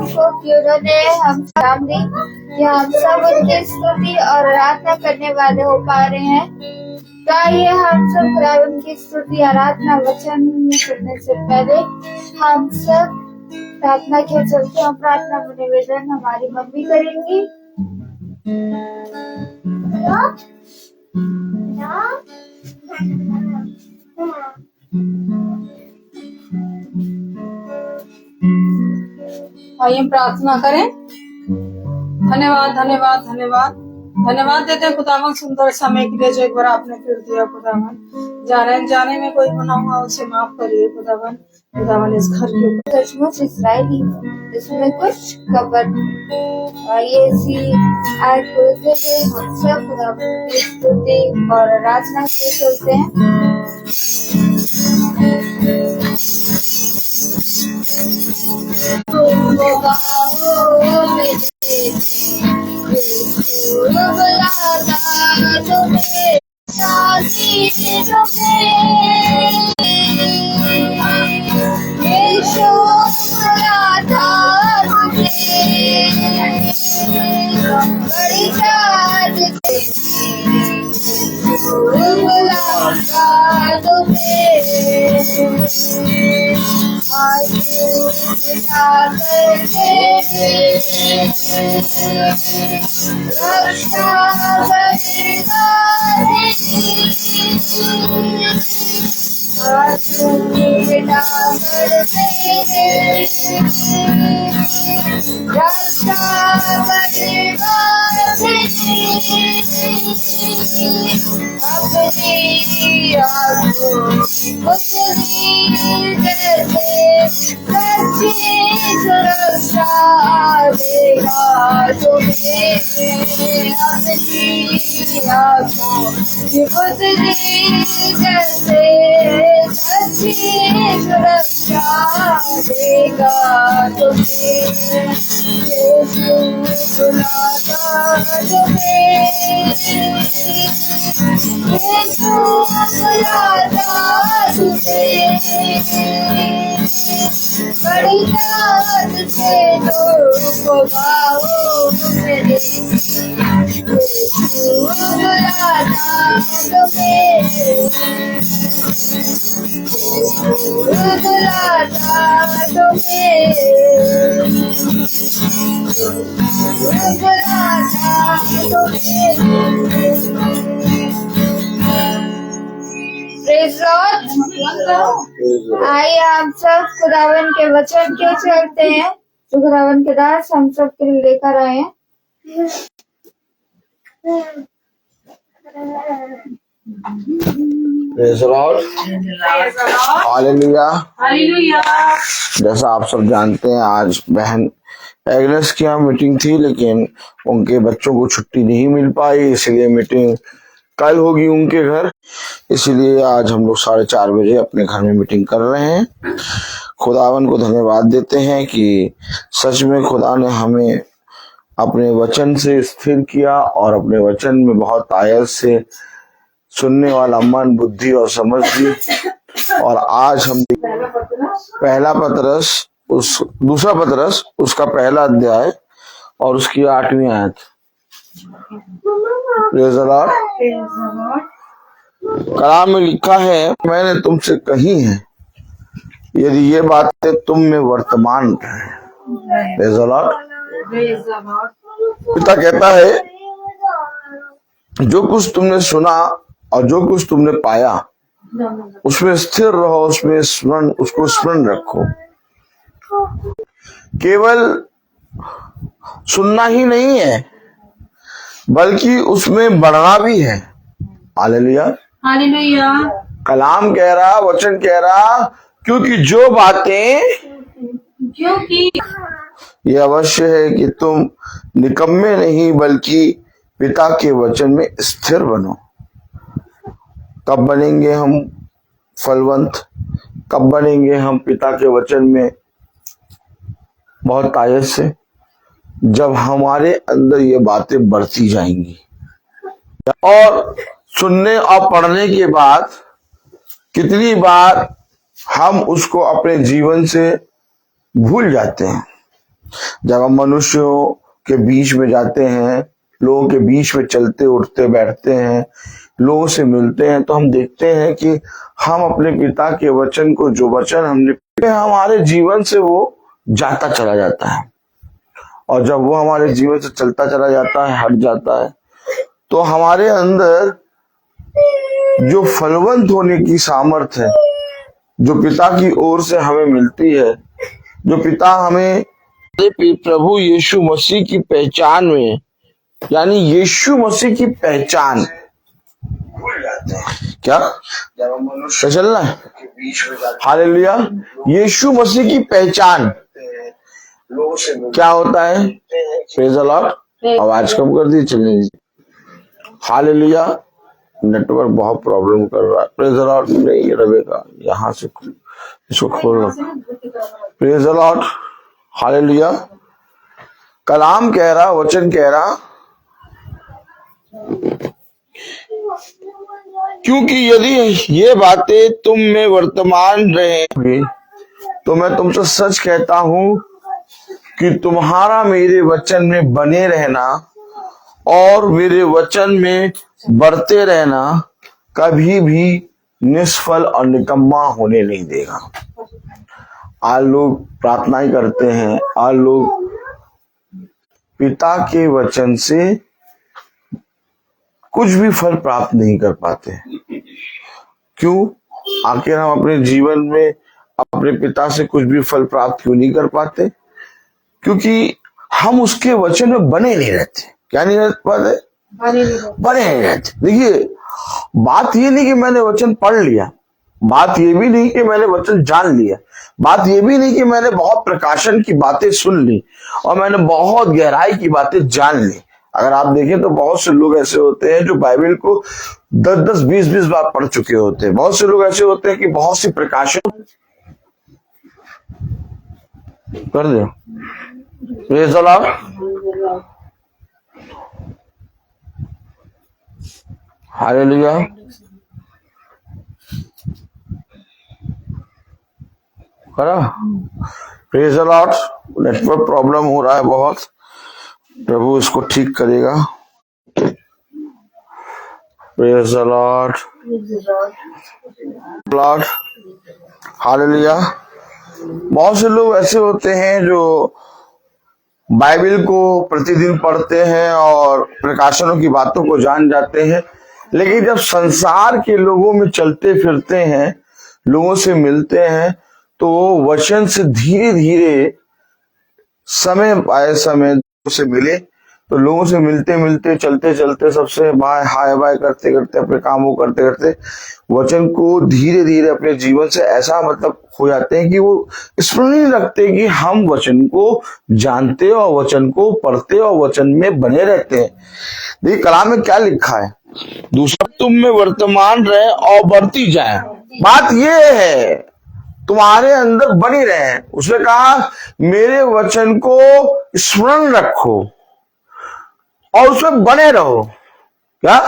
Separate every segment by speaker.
Speaker 1: को कि उन्होंने हम नाम दी कि हम सब उनकी स्तुति और आराधना करने वाले हो पा रहे हैं। तो आइए हम सब खुदावन की स्तुति आराधना वचन सुनने से पहले हम सब प्रार्थना के चलते हम प्रार्थना में निवेदन हमारी मम्मी करेंगी।
Speaker 2: आइए प्रार्थना करें। धन्यवाद धन्यवाद धन्यवाद धन्यवाद देते हैं खुदावन सुंदर समय के लिए जो एक बार आपने फिर दिया खुदावन। जाने में कोई गुनाह हुआ उसे माफ करिए खुदावन। खुदावन इस घर के ऊपर
Speaker 1: सचमुच इसराइली इसमें कुछ कबर ये सी आज बोलते हैं हम सब खुदावन की स्तुति और आराधना के चलते हैं। आइए हम सब खुदावन के वचन के चलते हैं जो खुदावन के दास हम सब के लिए लेकर आए हैं।
Speaker 3: हालेलुया। जैसा आप सब जानते हैं आज बहन एग्नेस की यहाँ मीटिंग थी, लेकिन उनके बच्चों को छुट्टी नहीं मिल पाई, इसलिए मीटिंग कल होगी उनके घर। इसलिए आज हम लोग 4:30 बजे अपने घर में मीटिंग कर रहे हैं। खुदावन को धन्यवाद देते हैं कि सच में खुदा ने हमें अपने वचन से स्थिर किया और अपने वचन में बहुत आयत से सुनने वाला मन, बुद्धि और समझ दी। और आज हम दूसरा पतरस उसका पहला अध्याय और उसकी 8वीं आयत। कलाम में लिखा है, मैंने तुमसे कही है यदि ये बातें तुम में वर्तमान रहे। पिता कहता है जो कुछ तुमने सुना और जो कुछ तुमने पाया उसमें स्थिर रहो, उसको स्मरण रखो। केवल सुनना ही नहीं है बल्कि उसमें बढ़ना भी है। Hallelujah
Speaker 2: hallelujah.
Speaker 3: कलाम कह रहा, वचन कह रहा, क्योंकि जो बातें ये अवश्य है कि तुम निकम्मे नहीं बल्कि पिता के वचन में स्थिर बनो। कब बनेंगे हम फलवंत, कब बनेंगे हम पिता के वचन में बहुत आयत से? जब हमारे अंदर ये बातें बढ़ती जाएंगी। और सुनने और पढ़ने के बाद कितनी बार हम उसको अपने जीवन से भूल जाते हैं। जब हम मनुष्यों के बीच में जाते हैं, लोगों के बीच में चलते उठते बैठते हैं, लोगों से मिलते हैं, तो हम देखते हैं कि हम अपने पिता के वचन को, जो वचन हमने हमारे जीवन से वो जाता चला जाता है। और जब वो हमारे जीवन से चलता चला जाता है, हट जाता है, तो हमारे अंदर जो फलवंत होने की सामर्थ है, जो पिता की ओर से हमें मिलती है, जो पिता हमें प्रभु यीशु मसीह की पहचान में, यानी यीशु मसीह की पहचान भूल जाते हैं। क्या जब हम मनुष्य चलना है हालेलुया, यीशु मसीह की पहचान क्या होता है? Praise the Lord. आवाज कम कर दी, चलने दीजिए। हालेलुया, नेटवर्क बहुत प्रॉब्लम कर रहा है। Praise the Lord. नहीं रहेगा, यहाँ से इसको खोलना। Praise the lord. हालेलुया। कलाम कह रहा, वचन कह रहा, क्योंकि यदि ये बातें तुम में वर्तमान रहेंगी तो मैं तुमसे सच कहता हूं कि तुम्हारा मेरे वचन में बने रहना और मेरे वचन में बढ़ते रहना कभी भी निष्फल और निकम्मा होने नहीं देगा। आज लोग प्रार्थनाएं करते हैं, आज लोग पिता के वचन से कुछ भी फल प्राप्त नहीं कर पाते। क्यों? आखिर हम अपने जीवन में अपने पिता से कुछ भी फल प्राप्त क्यों नहीं कर पाते? क्योंकि हम उसके वचन में बने नहीं रहते। क्या नहीं रह पाते? बने नहीं रहते। देखिए, बात ये नहीं कि मैंने वचन पढ़ लिया, बात ये भी नहीं कि मैंने वचन जान लिया, बात ये भी नहीं कि मैंने बहुत प्रकाशन की बातें सुन ली और मैंने बहुत गहराई की बातें जान ली। अगर आप देखें तो बहुत से लोग ऐसे होते हैं जो बाइबल को 10-10, 20-20 बार पढ़ चुके होते हैं। बहुत से लोग ऐसे होते हैं कि बहुत सी प्रकाशन कर दे। Praise the lord. हालेलुया। करा। Praise the lord. Network problem हो रहा है बहुत, प्रभु इसको ठीक करेगा। Praise the lord. Lord. Hallelujah. बहुत से लोग ऐसे होते हैं जो बाइबल को प्रतिदिन पढ़ते हैं और प्रकाशनों की बातों को जान जाते हैं, लेकिन जब संसार के लोगों में चलते फिरते हैं, लोगों से मिलते हैं, तो वचन से धीरे धीरे समय आए समय से मिले, तो लोगों से मिलते मिलते चलते चलते सबसे बाय हाय बाय करते करते अपने कामों करते करते वचन को धीरे धीरे अपने जीवन से ऐसा मतलब हो जाते हैं कि वो स्मरण नहीं रखते कि हम वचन को जानते और वचन को पढ़ते और वचन में बने रहते हैं। देखिए कलाम में क्या लिखा है, दूसरा तुम में वर्तमान रहे और बढ़ती जाए। बात ये है तुम्हारे अंदर बनी रहे। उसने कहा मेरे वचन को स्मरण रखो और उसमें बने रहो। क्या?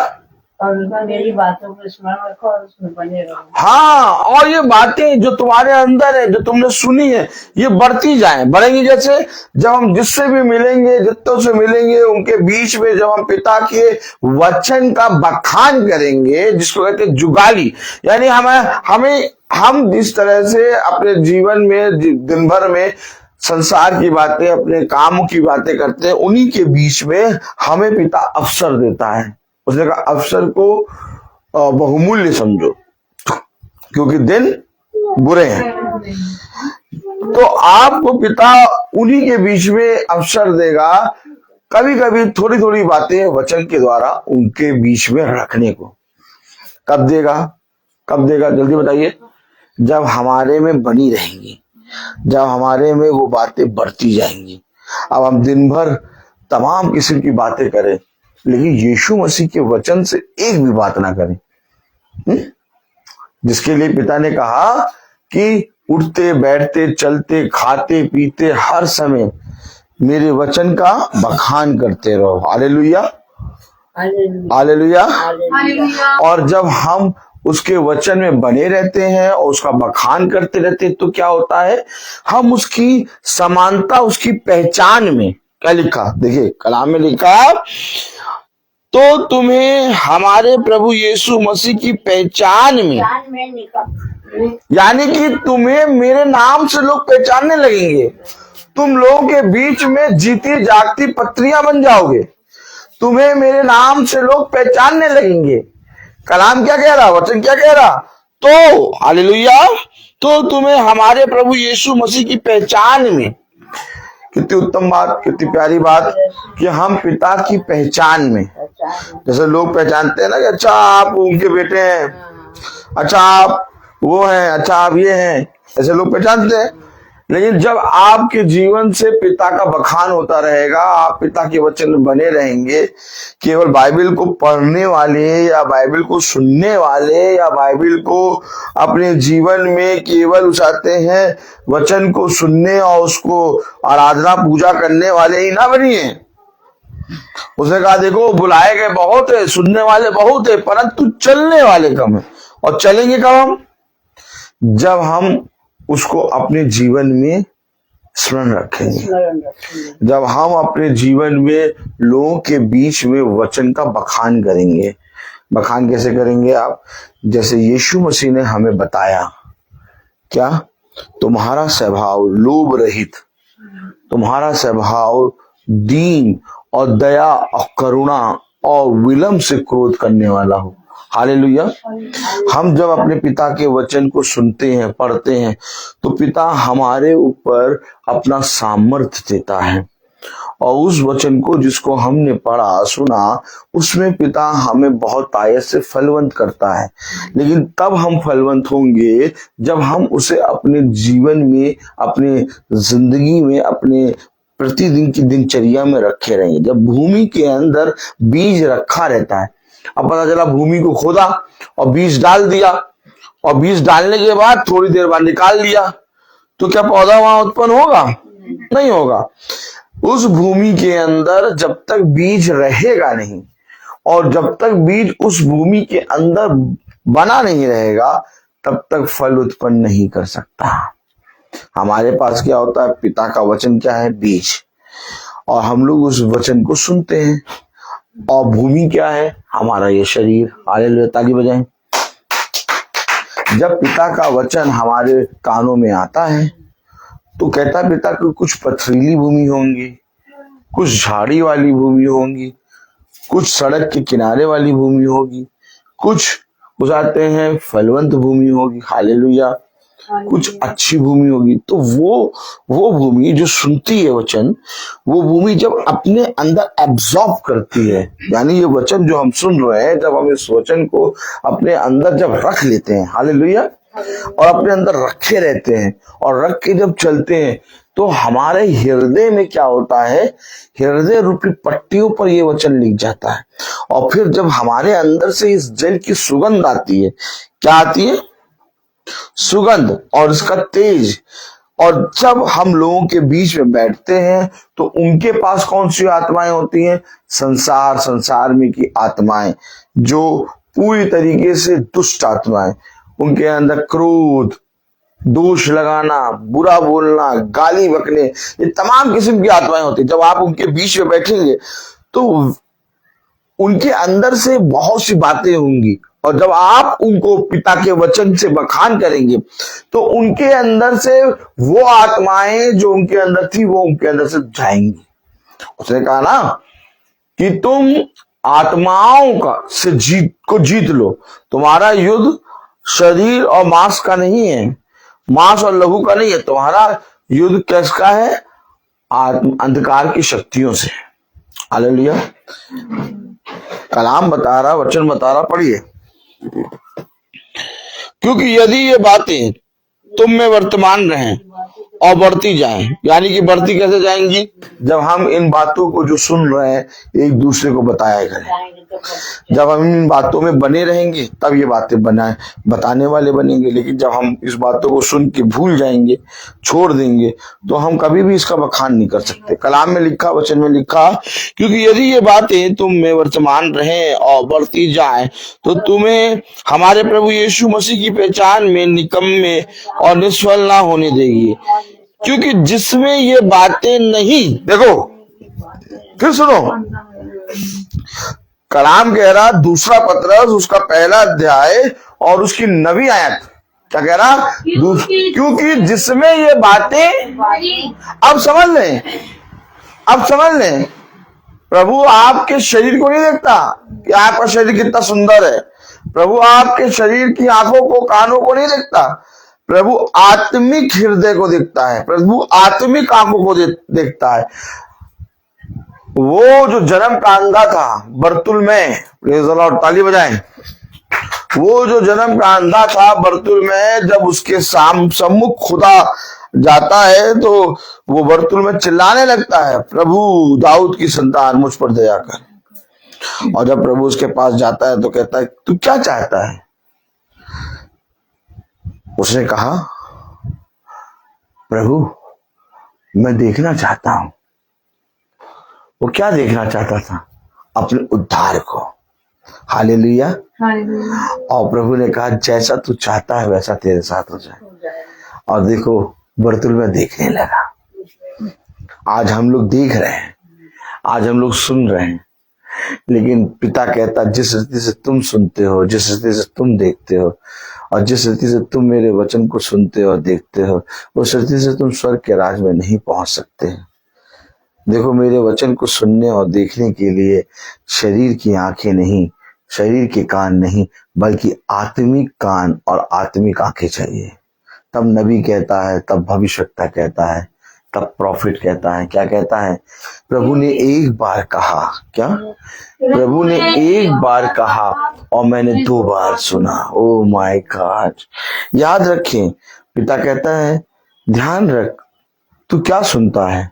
Speaker 4: और मेरी बातों को स्मरण रखो और उसमें बने रहो।
Speaker 3: हाँ, और ये बातें जो तुम्हारे अंदर है, जो तुमने सुनी है, ये बढ़ती जाएं, बढ़ेंगी। जैसे जब हम जिससे भी मिलेंगे, जितनों से मिलेंगे, उनके बीच में जब हम पिता के वचन का बखान करेंगे, जिसको कहते हैं जुगाली, यानी हम जिस तरह से अपने जीवन में दिन भर में संसार की बातें, अपने काम की बातें करते हैं, उन्हीं के बीच में हमें पिता अवसर देता है। उसने कहा अवसर को बहुमूल्य समझो क्योंकि दिन बुरे हैं। तो आपको पिता उन्हीं के बीच में अवसर देगा, कभी कभी थोड़ी थोड़ी बातें वचन के द्वारा उनके बीच में रखने को। कब देगा? कब देगा? जल्दी बताइए। जब हमारे में बनी रहेंगी, जब हमारे में वो बातें बढ़ती जाएंगी। अब हम दिन भर तमाम किस्म की बातें करें, लेकिन यीशु मसीह के वचन से एक भी बात ना करें, जिसके लिए पिता ने कहा कि उठते बैठते चलते खाते पीते हर समय मेरे वचन का बखान करते रहो। Hallelujah, hallelujah. और जब हम उसके वचन में बने रहते हैं और उसका बखान करते रहते हैं, तो क्या होता है, हम उसकी समानता, उसकी पहचान में, क्या लिखा, देखिए कलाम में लिखा, तो तुम्हें हमारे प्रभु यीशु मसीह की पहचान में,
Speaker 4: जान में निकल
Speaker 3: यानी कि तुम्हें मेरे नाम से लोग पहचानने लगेंगे। तुम लोगों के बीच में जीती जागती पत्रियां बन जाओगे। तुम्हें मेरे नाम से लोग पहचानने लगेंगे। कलाम क्या कह रहा, वचन क्या कह रहा, तो हालेलुया, तो तुम्हें हमारे प्रभु यीशु मसीह की पहचान में, कितनी उत्तम बात, कितनी प्यारी बात कि हम पिता की पहचान में, जैसे लोग पहचानते हैं ना कि अच्छा आप उनके बेटे हैं, अच्छा आप वो हैं, अच्छा आप ये हैं, ऐसे लोग पहचानते हैं। लेकिन जब आपके जीवन से पिता का बखान होता रहेगा, आप पिता के वचन में बने रहेंगे, केवल बाइबल को पढ़ने वाले या बाइबल को सुनने वाले या बाइबल को अपने जीवन में केवल चाहते हैं वचन को सुनने और उसको आराधना पूजा करने वाले ही ना बनिए। उसने कहा देखो बुलाए गए बहुत है, सुनने वाले बहुत है, परंतु चलने वाले कम है। और चलेंगे कब हम, जब हम उसको अपने जीवन में स्मरण रखेंगे, जब हम अपने जीवन में लोगों के बीच में वचन का बखान करेंगे। बखान कैसे करेंगे आप, जैसे यीशु मसीह ने हमें बताया, क्या, तुम्हारा स्वभाव लोभ रहित, तुम्हारा स्वभाव दीन और दया और करुणा और विलंब से क्रोध करने वाला हो। हालेलुया। हम जब अपने पिता के वचन को सुनते हैं, पढ़ते हैं, तो पिता हमारे ऊपर अपना सामर्थ्य देता है और उस वचन को जिसको हमने पढ़ा सुना, उसमें पिता हमें बहुत आयत से फलवंत करता है। लेकिन तब हम फलवंत होंगे जब हम उसे अपने जीवन में, अपने जिंदगी में, अपने प्रतिदिन की दिनचर्या में रखे रहेंगे। जब भूमि के अंदर बीज रखा रहता है, अब पता चला भूमि को खोदा और बीज डाल दिया, और बीज डालने के बाद थोड़ी देर बाद निकाल लिया, तो क्या पौधा वहां उत्पन्न होगा? नहीं होगा। उस भूमि के अंदर जब तक बीज रहेगा नहीं, और जब तक बीज उस भूमि के अंदर बना नहीं रहेगा, तब तक फल उत्पन्न नहीं कर सकता। हमारे पास क्या होता है, पिता का वचन क्या है, बीज, और हम लोग उस वचन को सुनते हैं, और भूमि क्या है, हमारा ये शरीर। हालेलुया, ताली बजाएं। जब पिता का वचन हमारे कानों में आता है, तो कहता पिता कि कुछ पथरीली भूमि होंगी, कुछ झाड़ी वाली भूमि होंगी, कुछ सड़क के किनारे वाली भूमि होगी, कुछ बुझाते हैं फलवंत भूमि होगी। हालेलुया, कुछ अच्छी भूमि होगी। तो वो भूमि जो सुनती है वचन, वो भूमि जब अपने अंदर एब्जॉर्ब करती है, यानी ये वचन जो हम सुन रहे हैं, जब हम इस वचन को अपने अंदर जब रख लेते हैं, हालेलुया, और अपने अंदर रखे रहते हैं और रख के जब चलते हैं, तो हमारे हृदय में क्या होता है, हृदय रूपी पट्टियों पर ये वचन लिख जाता है। और फिर जब हमारे अंदर से इस जल की सुगंध आती है, क्या आती है, सुगंध और इसका तेज, और जब हम लोगों के बीच में बैठते हैं, तो उनके पास कौन सी आत्माएं होती हैं, संसार में की आत्माएं, जो पूरी तरीके से दुष्ट आत्माएं। उनके अंदर क्रोध, दोष लगाना, बुरा बोलना, गाली बकने, ये तमाम किस्म की आत्माएं होती हैं। जब आप उनके बीच में बैठेंगे, तो उनके अंदर से बहुत सी बातें होंगी, और जब आप उनको पिता के वचन से बखान करेंगे, तो उनके अंदर से वो आत्माएं जो उनके अंदर थी, वो उनके अंदर से जाएंगी। उसने कहा ना कि तुम आत्माओं का से जीत लो। तुम्हारा युद्ध शरीर और मांस का नहीं है, मांस और लहू का नहीं है। तुम्हारा युद्ध किसका है, अंधकार की शक्तियों से। हालेलुया। कलाम बता रहा, वचन बता रहा, पढ़िए। क्योंकि यदि ये बातें तुम में वर्तमान रहें और बढ़ती जाएं। यानी कि बढ़ती कैसे जाएंगी? जब हम इन बातों को जो सुन रहे हैं एक दूसरे को बताया करें।
Speaker 4: जाएंगे तो
Speaker 3: जब हम इन बातों में बने रहेंगे तब ये बातें बताने वाले बनेंगे। लेकिन जब हम इस बातों को सुन के भूल जाएंगे, छोड़ देंगे, तो हम कभी भी इसका बखान नहीं कर सकते। कलाम में लिखा, वचन में लिखा, क्योंकि यदि ये बातें तुम में वर्तमान रहें और बढ़ती जाए तो तुम्हें हमारे प्रभु यीशु मसीह की पहचान में निकम्मे और निष्फल ना होने देगी। क्योंकि जिसमें ये बातें नहीं, देखो फिर सुनो, कलाम कह रहा दूसरा पत्रस उसका पहला अध्याय और उसकी 9वीं आयत, क्या कह रहा? क्योंकि जिसमें ये बातें, अब समझ लें, अब समझ लें, प्रभु आपके शरीर को नहीं देखता कि आपका शरीर कितना सुंदर है। प्रभु आपके शरीर की आंखों को, कानों को नहीं देखता। प्रभु आत्मिक हृदय को देखता है। प्रभु आत्मिक आंखों को देखता है। वो जो जन्म का अंधा था बर्तुल में, प्रेज़ द लॉर्ड, ताली बजाएं। वो जो जन्म का अंधा था बर्तुल में, जब उसके सम्मुख खुदा जाता है तो वो बर्तुल में चिल्लाने लगता है, प्रभु दाऊद की संतान मुझ पर दया कर। और जब प्रभु उसके पास जाता है तो कहता है, तू क्या चाहता है? उसने कहा, प्रभु मैं देखना चाहता हूं। वो क्या देखना चाहता था? अपने उद्धार को। हालेलुया। और प्रभु ने कहा, जैसा तू चाहता है वैसा तेरे साथ हो जाए। और देखो बर्तुल में देखने लगा। आज हम लोग देख रहे हैं, आज हम लोग सुन रहे हैं, लेकिन पिता कहता, जिस रीति से तुम सुनते हो, जिस रीति से तुम देखते हो और जिस रीति से तुम मेरे वचन को सुनते हो और देखते हो, उस रीति से तुम स्वर्ग के राज में नहीं पहुंच सकते। देखो, मेरे वचन को सुनने और देखने के लिए शरीर की आंखें नहीं, शरीर के कान नहीं, बल्कि आत्मिक कान और आत्मिक आंखें चाहिए। तब नबी कहता है, तब भविष्यवक्ता कहता है, तब प्रॉफिट कहता है। क्या कहता है? प्रभु ने एक बार कहा, क्या? प्रभु ने एक बार कहा और मैंने 2 बार सुना। Oh my God! याद रखें, पिता कहता है, ध्यान रख, तू क्या सुनता है,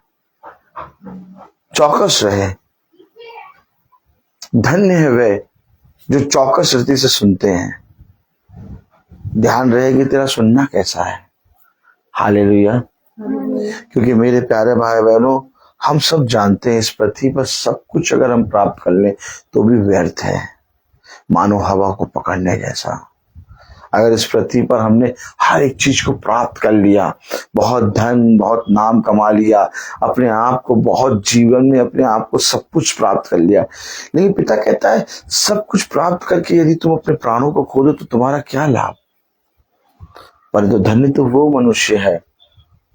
Speaker 3: चौकस रहे। धन्य है वे जो चौकस रीति से सुनते हैं। ध्यान रहे कि तेरा सुनना कैसा है। हालेलुया। क्योंकि मेरे प्यारे भाई बहनों, हम सब जानते हैं इस पृथ्वी पर सब कुछ अगर हम प्राप्त कर लें तो भी व्यर्थ है, मानो हवा को पकड़ने जैसा। अगर इस पृथ्वी पर हमने हर एक चीज को प्राप्त कर लिया, बहुत धन, बहुत नाम कमा लिया, अपने आप को बहुत जीवन में अपने आप को सब कुछ प्राप्त कर लिया, लेकिन पिता कहता है सब कुछ प्राप्त करके यदि तुम अपने प्राणों को खो दो तो तुम्हारा क्या लाभ? पर तो धन्य तो वो मनुष्य है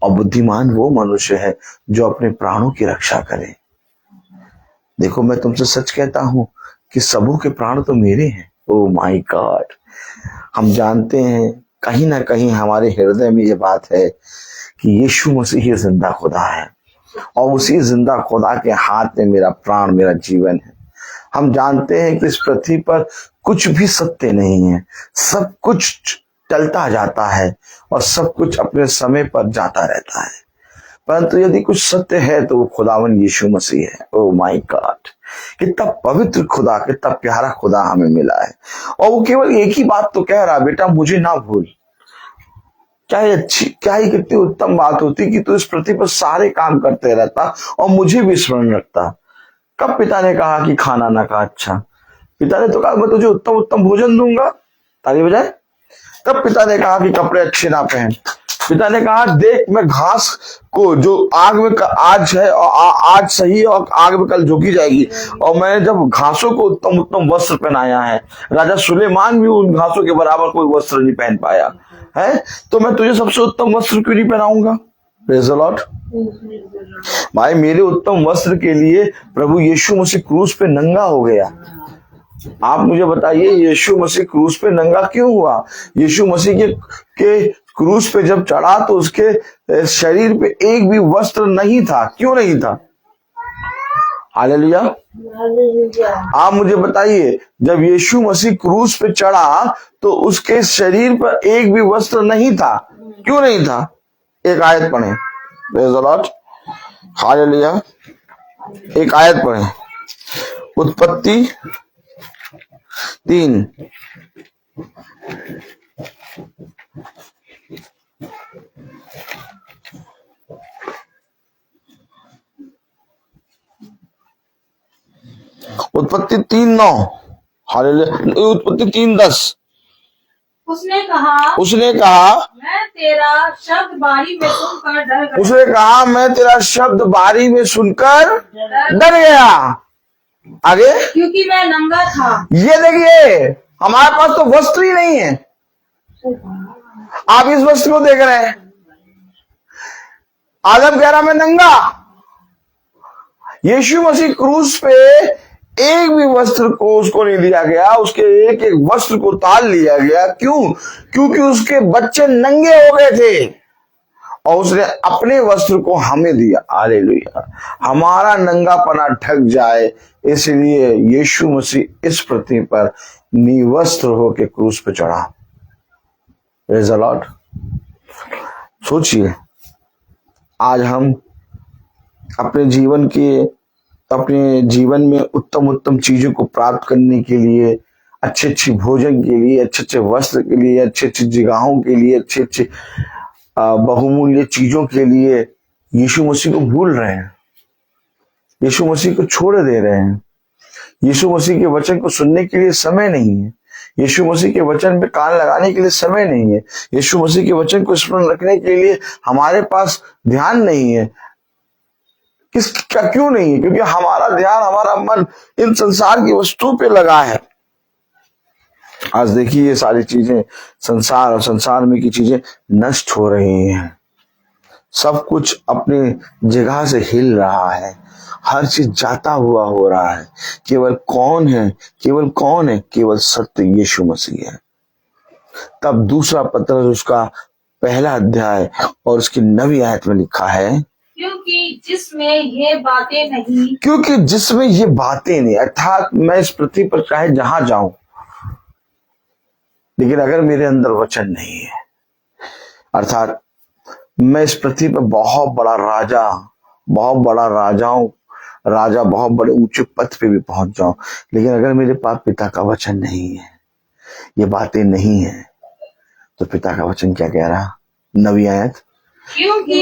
Speaker 3: और बुद्धिमान वो मनुष्य है जो अपने प्राणों की रक्षा करे। देखो, मैं तुमसे सच कहता हूं कि सबों के प्राण तो मेरे हैं। Oh my God! हम जानते हैं कहीं ना कहीं हमारे हृदय में ये बात है कि यीशु मसीह ही जिंदा खुदा है और उसी जिंदा खुदा के हाथ में मेरा प्राण, मेरा जीवन है। हम जानते हैं कि इस पृथ्वी पर कुछ भी सत्य नहीं है, सब कुछ टलता जाता है और सब कुछ अपने समय पर जाता रहता है, परंतु यदि कुछ सत्य है तो वो खुदावन यीशु मसीह है। Oh my God! कितना पवित्र खुदा, कितना प्यारा खुदा हमें मिला है। और वो केवल एक ही बात तो कह रहा, बेटा मुझे ना भूल। क्या ही अच्छी, क्या ही कितनी उत्तम बात होती कि तू इस पृथ्वी पर सारे काम करते रहता और मुझे भी स्मरण रखता। कब पिता ने कहा कि खाना ना खा? अच्छा, पिता ने तो कहा मैं तुझे उत्तम उत्तम भोजन दूंगा, ताली बजाए। तब पिता ने कहा कि कपड़े अच्छे ना पहन। पिता ने कहा देख, मैं घास को जो आग में आज है और आज सही है और आग में कल झोंकी जाएगी, और मैंने जब घासों को उत्तम उत्तम वस्त्र पहनाया है, राजा सुलेमान भी उन घासों के बराबर कोई वस्त्र नहीं पहन पाया है, तो मैं तुझे सबसे उत्तम वस्त्र क्यों नहीं पहनाऊंगा? Praise the Lord. भाई, मेरे उत्तम वस्त्र के लिए प्रभु यीशु मसीह क्रूस पे नंगा हो गया। आप मुझे बताइए, यीशु मसीह क्रूस पे नंगा क्यों हुआ? यीशु मसीह के क्रूस पे जब चढ़ा तो उसके शरीर पे एक भी वस्त्र नहीं था। क्यों नहीं था? हालेलुया। आप मुझे बताइए, जब यीशु मसीह क्रूस पे चढ़ा तो उसके शरीर पर एक भी वस्त्र नहीं था। क्यों नहीं था? एक आयत पढ़ें। Praise the lord, hallelujah. एक आयत पढ़े, उत्पत्ति 3। उत्पत्ति 3:9, हालेलुया। उत्पत्ति 3:10।
Speaker 2: उसने कहा
Speaker 3: मैं तेरा शब्द बारी में सुनकर डर गया। आगे,
Speaker 2: क्योंकि मैं नंगा था।
Speaker 3: ये देखिए, हमारे पास तो वस्त्र ही नहीं है। आप इस वस्त्र को देख रहे हैं। आदम कह रहा मैं नंगा। यीशु मसीह क्रूस पे एक भी वस्त्र को उसको नहीं दिया गया, उसके एक एक वस्त्र को उतार लिया गया। क्यों? क्योंकि उसके बच्चे नंगे हो गए थे और उसने अपने वस्त्र को हमें दिया। हालेलुया। हमारा नंगापना ढक जाए, इसलिए यीशु मसीह इस पृथ्वी पर निवस्त्र होकर क्रूस पे चढ़ा। Praise the Lord. सोचिए, आज हम अपने जीवन में उत्तम उत्तम चीजों को प्राप्त करने के लिए, अच्छे अच्छे भोजन के लिए, अच्छे अच्छे वस्त्र के लिए, अच्छे अच्छे जगहों के लिए, अच्छे अच्छे बहुमूल्य चीजों के लिए यीशु मसीह को भूल रहे हैं, यीशु मसीह को छोड़ दे रहे हैं। यीशु मसीह के वचन को सुनने के लिए समय नहीं है, यीशु मसीह के वचन पे कान लगाने के लिए समय नहीं है, यीशु मसीह के वचन को स्मरण रखने के लिए हमारे पास ध्यान नहीं है। क्यों नहीं है? क्योंकि हमारा ध्यान, हमारा मन इन संसार की वस्तुओं पे लगा है। आज देखिए, ये सारी चीजें, संसार और संसार में की चीजें नष्ट हो रही हैं। सब कुछ अपनी जगह से हिल रहा है, हर चीज जाता हुआ हो रहा है। केवल कौन है? केवल सत्य यीशु मसीह है। तब दूसरा पत्रस उसका 1 अध्याय और उसकी 9वीं आयत में लिखा है,
Speaker 2: क्योंकि जिसमें ये बातें नहीं, अर्थात मैं इस पृथ्वी पर चाहे जहां जाऊं, लेकिन अगर मेरे अंदर वचन नहीं है, अर्थात मैं इस पृथ्वी पर बहुत बड़ा राजा, बहुत बड़े ऊंचे पद पे भी पहुंच जाऊं, लेकिन अगर मेरे पास पिता का वचन नहीं है, ये बातें नहीं है, तो पिता का वचन क्या कह रहा? 9वीं आयत, क्योंकि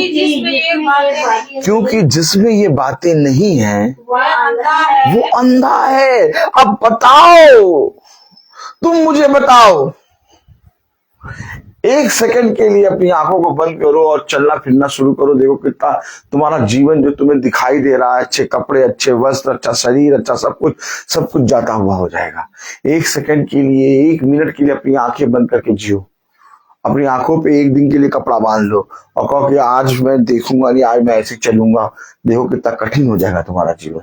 Speaker 3: जिसमें ये बातें नहीं है
Speaker 2: वो
Speaker 3: अंधा है। अब बताओ, तुम मुझे बताओ, 1 सेकंड के लिए अपनी आंखों को बंद करो और चलना फिरना शुरू करो। देखो कितना तुम्हारा जीवन जो तुम्हें दिखाई दे रहा है, अच्छे कपड़े, अच्छे वस्त्र, अच्छा शरीर, अच्छा सब कुछ जाता हुआ हो जाएगा। 1 सेकंड के लिए, 1 मिनट के लिए अपनी आंखें बंद करके जियो। अपनी आंखों पे 1 दिन के लिए कपड़ा बांध लो और कहो कि आज मैं देखूंगा नहीं, आज मैं ऐसे चलूंगा। देखो कितना कठिन हो जाएगा तुम्हारा जीवन।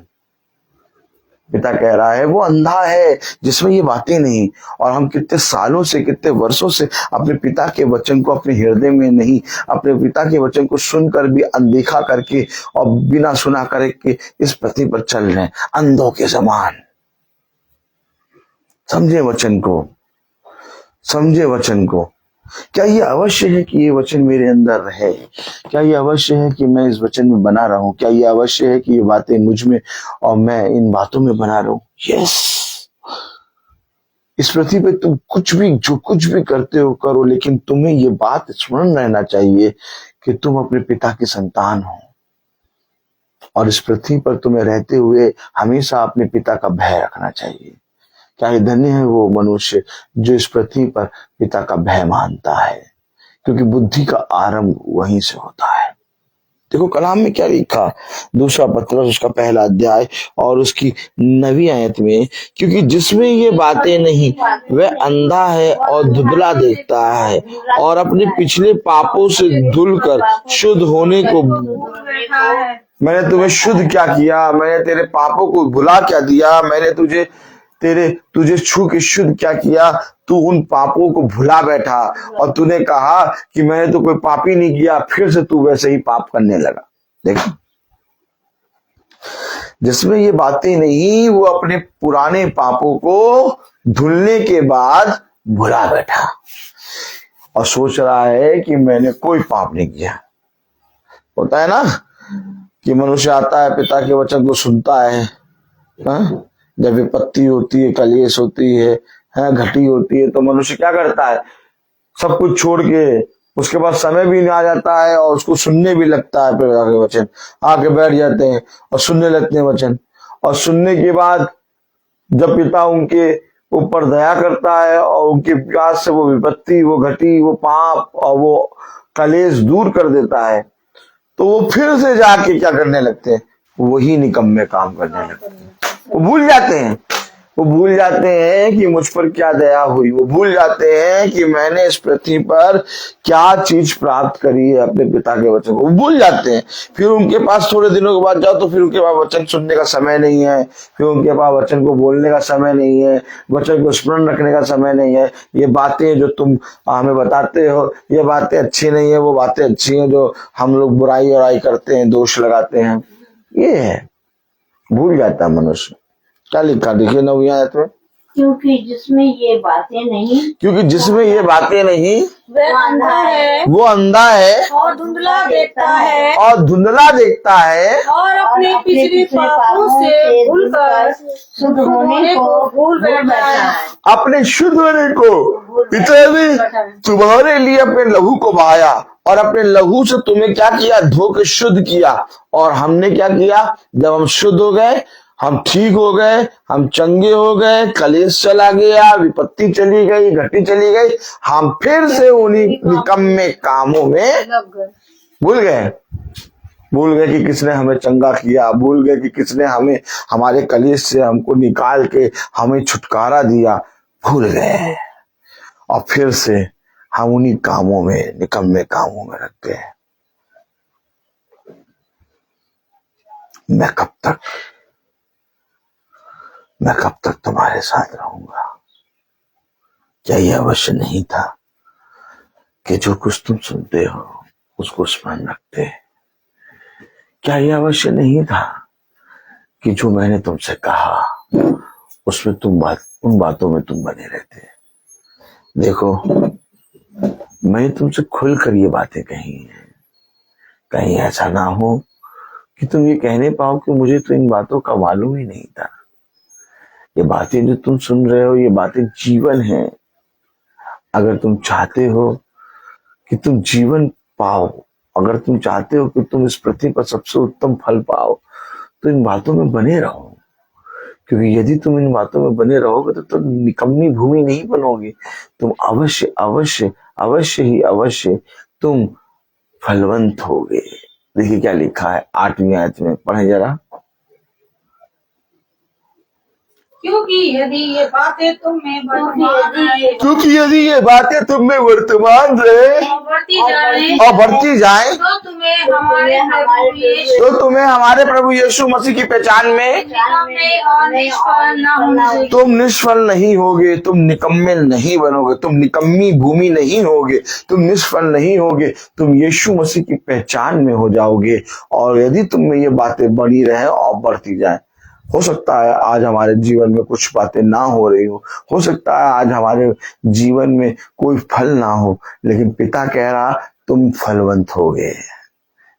Speaker 3: पिता कह रहा है वो अंधा है जिसमें ये बातें नहीं। और हम कितने सालों से, कितने वर्षों से अपने पिता के वचन को अपने हृदय में नहीं, अपने पिता के वचन को सुनकर भी अनदेखा करके और बिना सुना करके इस पृथ्वी पर चल रहे हैं अंधों के समान। समझे वचन को। क्या ये अवश्य है कि ये वचन मेरे अंदर रहे? क्या ये अवश्य है कि मैं इस वचन में बना रहूं? क्या ये अवश्य है कि ये बातें मुझ में और मैं इन बातों में बना रहूं? यस। इस पृथ्वी पे तुम जो कुछ भी करते हो करो, लेकिन तुम्हें ये बात स्मरण रहना चाहिए कि तुम अपने पिता की संतान हो और इस पृथ्वी पर तुम्हें रहते हुए हमेशा अपने पिता का भय रखना चाहिए। क्या ही धन्य है वो मनुष्य जो इस पृथ्वी पर पिता का भय मानता है, क्योंकि बुद्धि का आरंभ वहीं से होता है। देखो कलाम में क्या लिखा, दूसरा पत्रस उसका 1 अध्याय और उसकी 9वीं आयत में, क्योंकि जिसमें ये बातें नहीं वह अंधा है और धुंधला देखता है और अपने पिछले पापों से धुलकर शुद्ध होने को। मैंने तुम्हें शुद्ध क्या किया? मैंने तेरे पापों को भुला क्या दिया? मैंने तुझे छू के शुद्ध क्या किया? तू उन पापों को भुला बैठा और तूने कहा कि मैंने तो कोई पाप ही नहीं किया, फिर से तू वैसे ही पाप करने लगा। देखो, जिसमें ये बातें नहीं वो अपने पुराने पापों को धुलने के बाद भुला बैठा और सोच रहा है कि मैंने कोई पाप नहीं किया। होता है ना कि मनुष्य आता है, पिता के वचन को सुनता है, हाँ? जब विपत्ति होती है, कलेश होती है, घटी होती है, तो मनुष्य क्या करता है? सब कुछ छोड़ के उसके पास समय भी नहीं आ जाता है और उसको सुनने भी लगता है पिता के वचन। आके बैठ जाते हैं और सुनने लगते हैं वचन। और सुनने के बाद जब पिता उनके ऊपर दया करता है और उनके प्यास से वो विपत्ति, वो घटी, वो पाप और वो कलेश दूर कर देता है, तो वो फिर से जाके क्या करने लगते हैं? वही निकम्मे काम करने लगते हैं। वो भूल जाते हैं, वो भूल जाते हैं कि मुझ पर क्या दया हुई, वो भूल जाते हैं कि मैंने इस पृथ्वी पर क्या चीज प्राप्त करी है अपने पिता के वचन को, वो भूल जाते हैं। फिर उनके पास थोड़े दिनों के बाद जाओ तो फिर उनके पास वचन सुनने का समय नहीं है, फिर उनके पास वचन को बोलने का समय नहीं है, वचन को स्मरण रखने का समय नहीं है। ये बातें जो तुम हमें बताते हो, ये बातें अच्छी नहीं है, वो बातें अच्छी हैं जो हम लोग बुराई करते हैं, दोष लगाते हैं, ये है। भूल जाता है मनुष्य। क्या लिखा देखिए 9वीं आयत में,
Speaker 4: क्योंकि जिसमें ये बातें नहीं
Speaker 2: वह अंधा है
Speaker 3: वो अंधा है
Speaker 2: और धुंधला देखता है
Speaker 3: और
Speaker 2: और अपने पिछले पापों से भूलकर
Speaker 4: शुद्ध होने को
Speaker 2: भूल बैठता है।
Speaker 3: अपने शुद्ध होने को इतने तुम्हारे लिए अपने लहू को बहाया और अपने लहू से तुम्हें क्या किया? धो के शुद्ध किया। और हमने क्या किया? जब हम शुद्ध हो गए, हम ठीक हो गए, हम चंगे हो गए, कलेश चला गया, विपत्ति चली गई, घटी चली गई, हम फिर से उन्हीं निकम्मे कामों में भूल गए कि किसने हमें चंगा किया, भूल गए कि किसने हमें हमारे कलेश से हमको निकाल के हमें छुटकारा दिया, भूल गए। और फिर से हम उन्हीं कामों में, निकम्मे कामों में रखते हैं। मैं कब तक तुम्हारे साथ रहूंगा? क्या यह अवश्य नहीं था कि जो कुछ तुम सुनते हो उसको स्मरण रखते? क्या यह अवश्य नहीं था कि जो मैंने तुमसे कहा उसमें उन बातों में तुम बने रहते? देखो, मैंने तुमसे खुलकर ये बातें कही हैं। कहीं ऐसा ना हो कि तुम ये कहने पाओ कि मुझे तो इन बातों का मालूम ही नहीं था। ये बातें जो तुम सुन रहे हो, ये बातें जीवन है। अगर तुम चाहते हो कि तुम जीवन पाओ, अगर तुम चाहते हो कि तुम इस पृथ्वी पर सबसे उत्तम फल पाओ, तो इन बातों में बने रहो। क्योंकि यदि तुम इन बातों में बने रहोगे तो तुम निकम्मी भूमि नहीं बनोगे। तुम अवश्य तुम फलवंत होगे। देखिए क्या लिखा है 8वीं आयत में, पढ़े जरा।
Speaker 2: क्योंकि यदि ये बातें तुम में वर्तमान रहे और बढ़ती जाए तो
Speaker 3: तुम्हें हमारे प्रभु यीशु मसीह की पहचान में तुम निष्फल नहीं होगे, तुम निकम्मे नहीं बनोगे, तुम निकम्मी भूमि नहीं होगे, तुम निष्फल नहीं होगे, तुम यीशु मसीह की पहचान में हो जाओगे। और यदि तुम में ये बातें बनी रहे और बढ़ती जाए, हो सकता है आज हमारे जीवन में कुछ बातें ना हो रही हो सकता है आज हमारे जीवन में कोई फल ना हो, लेकिन पिता कह रहा तुम फलवंत होगे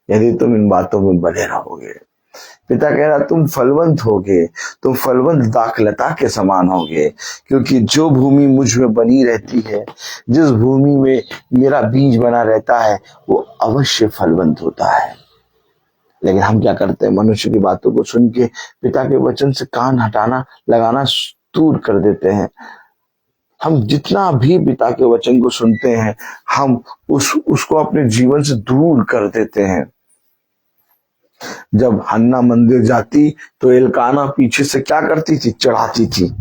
Speaker 3: यदि तुम इन बातों में बने रहोगे। पिता कह रहा तुम फलवंत होगे, तुम फलवंत दाखलता के समान होगे। क्योंकि जो भूमि मुझ में बनी रहती है, जिस भूमि में मेरा बीज बना रहता है, वो अवश्य फलवंत होता है। लेकिन हम क्या करते हैं? मनुष्य की बातों को सुन के पिता के वचन से कान लगाना दूर कर देते हैं। हम जितना भी पिता के वचन को सुनते हैं, हम उसको अपने जीवन से दूर कर देते हैं। जब हन्ना मंदिर जाती तो एलकाना पीछे से क्या करती थी? चढ़ाती थी।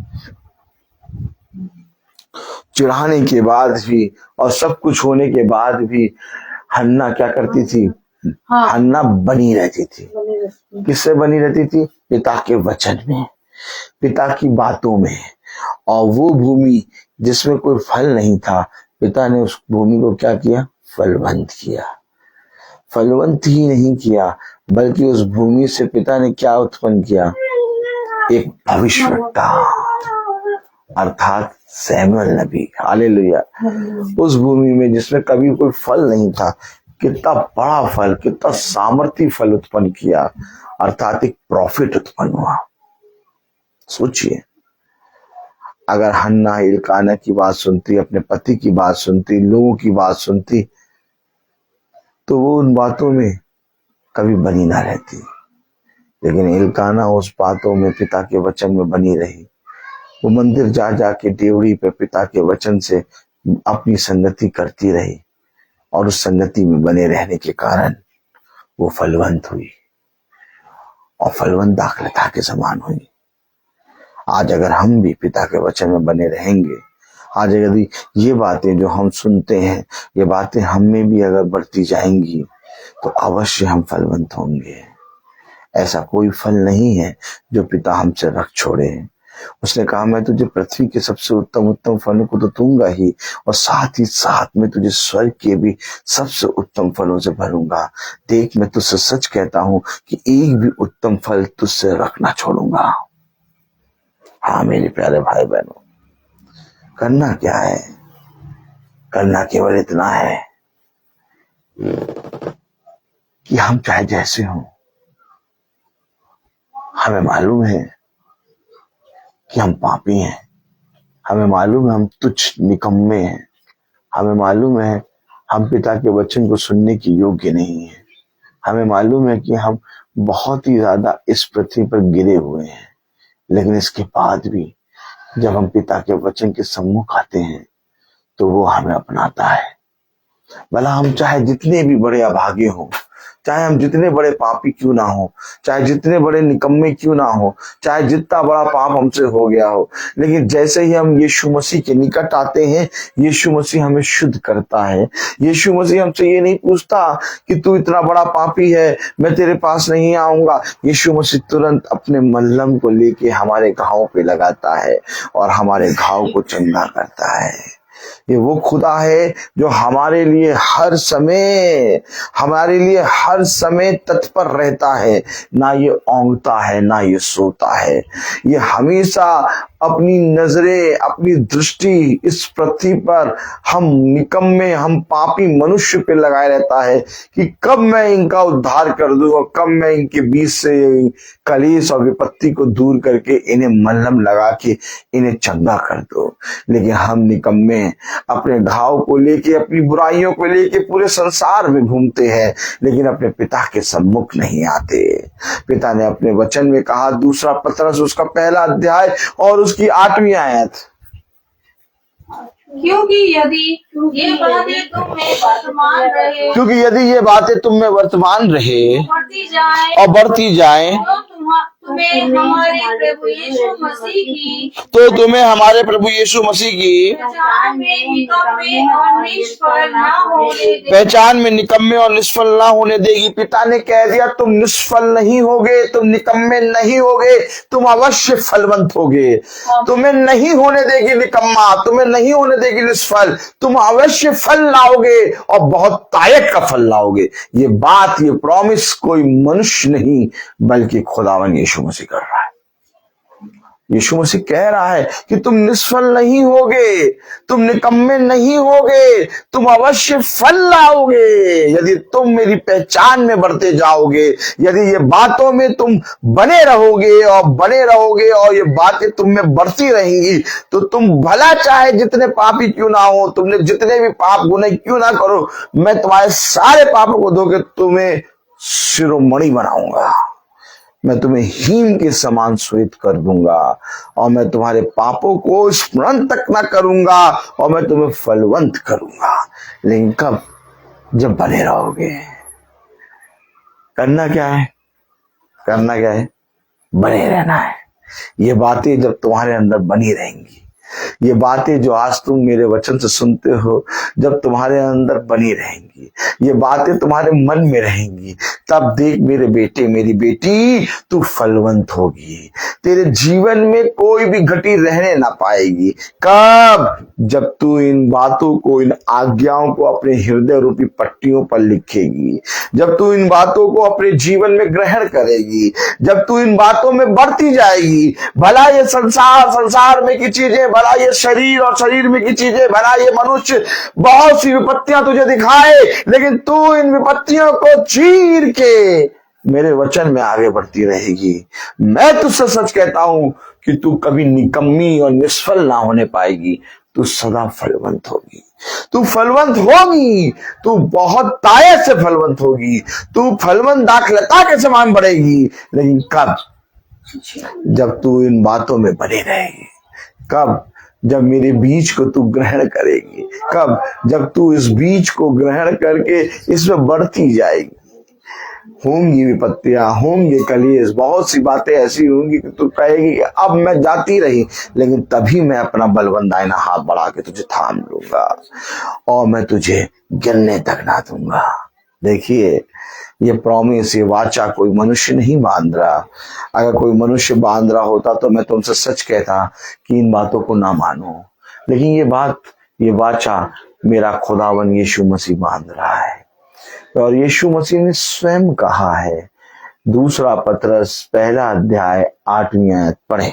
Speaker 3: चढ़ाने के बाद भी और सब कुछ होने के बाद भी हन्ना क्या करती थी? हन्ना बनी रहती थी। किससे बनी रहती थी? पिता के वचन में, पिता की बातों में। और वो भूमि जिसमें कोई फल नहीं था, पिता ने उस भूमि को क्या किया? फलवंत किया। फलवंत ही नहीं किया, बल्कि उस भूमि से पिता ने क्या उत्पन्न किया? एक भविष्यवक्ता, अर्थात सैमुअल नबी। हालेलुया। उस भूमि में जिसमें कभी कोई फल नहीं था, कितना बड़ा फल, कितना सामर्थ्य फल उत्पन्न किया, अर्थात एक प्रॉफिट उत्पन्न हुआ। सोचिए, अगर हन्ना इल्काना की बात सुनती, अपने पति की बात सुनती, लोगों की बात सुनती, तो वो उन बातों में कभी बनी ना रहती। लेकिन इल्काना उस बातों में, पिता के वचन में बनी रही। वो मंदिर जा जाके डेवड़ी पे पिता के वचन से अपनी संगति करती रही, और उस संगति में बने रहने के कारण वो फलवंत हुई, और फलवंत दाखलता के समान हुई। आज अगर हम भी पिता के वचन में बने रहेंगे, आज यदि ये बातें जो हम सुनते हैं, ये बातें हम में भी अगर बढ़ती जाएंगी, तो अवश्य हम फलवंत होंगे। ऐसा कोई फल नहीं है जो पिता हमसे रख छोड़े। उसने कहा, मैं तुझे पृथ्वी के सबसे उत्तम उत्तम फलों को तो दूंगा ही, और साथ ही साथ में तुझे स्वर्ग के भी सबसे उत्तम फलों से भरूंगा। देख, मैं तुझसे सच कहता हूं कि एक भी उत्तम फल तुझसे रखना छोड़ूंगा। हाँ मेरे प्यारे भाई बहनों, करना क्या है? करना केवल इतना है कि हम चाहे जैसे हों, हमें मालूम है कि हम पापी हैं, हमें मालूम है हम तुच्छ निकम्मे हैं, हमें मालूम है हम पिता के वचन को सुनने के योग्य नहीं है, हमें मालूम है कि हम बहुत ही ज्यादा इस पृथ्वी पर गिरे हुए हैं। लेकिन इसके बाद भी जब हम पिता के वचन के सम्मुख आते हैं, तो वो हमें अपनाता है। भला हम चाहे जितने भी बड़े अभागे हों, चाहे हम जितने बड़े पापी क्यों ना हो, चाहे जितने बड़े निकम्मे क्यों ना हो, चाहे जितना बड़ा पाप हमसे हो गया हो, लेकिन जैसे ही हम यीशु मसीह के निकट आते हैं, यीशु मसीह हमें शुद्ध करता है। यीशु मसीह हमसे ये नहीं पूछता कि तू इतना बड़ा पापी है, मैं तेरे पास नहीं आऊंगा। यीशु मसीह तुरंत अपने मल्लम को लेके हमारे घावों पे लगाता है और हमारे घाव को चंगा करता है। ये वो खुदा है जो हमारे लिए हर समय तत्पर रहता है। ना ये औंगता है, ना ये सोता है। ये हमेशा अपनी नजरें, अपनी दृष्टि इस पृथ्वी पर हम निकम्मे, हम पापी मनुष्य पे लगाए रहता है कि कब मैं इनका उद्धार कर दूं और कब मैं इनके बीच से कलेश और विपत्ति को दूर करके इन्हें मल्हम लगा के इन्हें चंगा कर दूं। लेकिन हम निकम्मे अपने घाव को लेके, अपनी बुराइयों को लेके पूरे संसार में घूमते हैं, लेकिन अपने पिता के सम्मुख नहीं आते। पिता ने अपने वचन में कहा, 2 पतरस उसका 1 अध्याय और उसकी 8वीं आयत,
Speaker 2: क्योंकि यदि ये बातें तुम में वर्तमान रहे, बढ़ती जाए तो तुम्हें हमारे प्रभु यीशु मसीह की पहचान में निकम्मे और निष्फल ना होने देगी। पिता ने कह दिया, तुम निष्फल नहीं होगे, तुम निकम्मे नहीं होगे, तुम अवश्य फलवंत होगे। तुम्हें नहीं होने देगी निकम्मा, तुम्हें नहीं होने देगी निष्फल, तुम अवश्य फल लाओगे और बहुत तायक का फल लाओगे। ये बात, ये प्रॉमिस कोई मनुष्य नहीं बल्कि खुदावन यीशु मसीह कर रहा है। यीशु मसीह कह रहा है कि तुम निष्फल नहीं होगे, तुम निकम्मे नहीं होगे, तुम अवश्य फल लाओगे यदि तुम मेरी पहचान में बढ़ते जाओगे, यदि ये बातों में तुम बने रहोगे और ये बातें तुम में बढ़ती रहेंगी, तो तुम भला चाहे जितने पापी क्यों ना हो, तुमने जितने भी पाप गुनाह क्यों ना करो, मैं तुम्हारे सारे पापों को धो के तुम्हें शिरोमणि बनाऊंगा। मैं तुम्हें हीन के समान श्वेत कर दूंगा और मैं तुम्हारे पापों को स्मरण तक ना करूंगा और मैं तुम्हें फलवंत करूंगा। लेकिन कब? जब बने रहोगे। करना क्या है? बने रहना है। ये बातें जब तुम्हारे अंदर बनी रहेंगी, ये बातें जो आज तुम मेरे वचन से सुनते हो, जब तुम्हारे अंदर बनी रहेंगी, ये बातें तुम्हारे मन में रहेंगी, तब देख मेरे बेटे, मेरी बेटी, तू फलवंत होगी। तेरे जीवन में कोई भी घटी रहने ना पाएगी। कब? जब तू इन बातों को, इन आज्ञाओं को अपने हृदय रूपी पट्टियों पर लिखेगी, जब तू इन बातों को अपने जीवन में ग्रहण करेगी, जब तू इन बातों में बढ़ती जाएगी। भला ये संसार में की चीजें
Speaker 3: भला ये शरीर और शरीर में की चीजें, भला ये मनुष्य बहुत सी विपत्तियां तुझे दिखाए, लेकिन तू इन विपत्तियों को चीर के मेरे वचन में आगे बढ़ती रहेगी। मैं तुझसे सच कहता हूं कि तू कभी निकम्मी और निष्फल ना होने पाएगी, तू सदा फलवंत होगी, तू फलवंत होगी, तू बहुत तायत से फलवंत होगी, तू फलवंत दाखलता के समान बढ़ेगी। लेकिन कब? जब तू इन बातों में बने रहेगी। कब? जब मेरे बीज को तू ग्रहण करेगी। कब? जब तू इस बीज को ग्रहण करके इसमें बढ़ती जाएगी। होंगी विपत्तियां, होंगे कलेश, बहुत सी बातें ऐसी होंगी कि तू कहेगी कि अब मैं जाती रही, लेकिन तभी मैं अपना बलवंत दाहिना हाथ बढ़ा के तुझे थाम लूंगा और मैं तुझे गिरने तक ना दूंगा। देखिए, ये प्रॉमिस, ये वाचा कोई मनुष्य नहीं बांध रहा। अगर कोई मनुष्य बांध रहा होता तो मैं तुमसे सच कहता कि इन बातों को ना मानो, लेकिन ये बात, ये वाचा मेरा खुदावन यीशु मसीह बांध रहा है। और यीशु मसीह ने स्वयं कहा है, 2 पतरस 1 अध्याय 8वीं आयत पढ़े।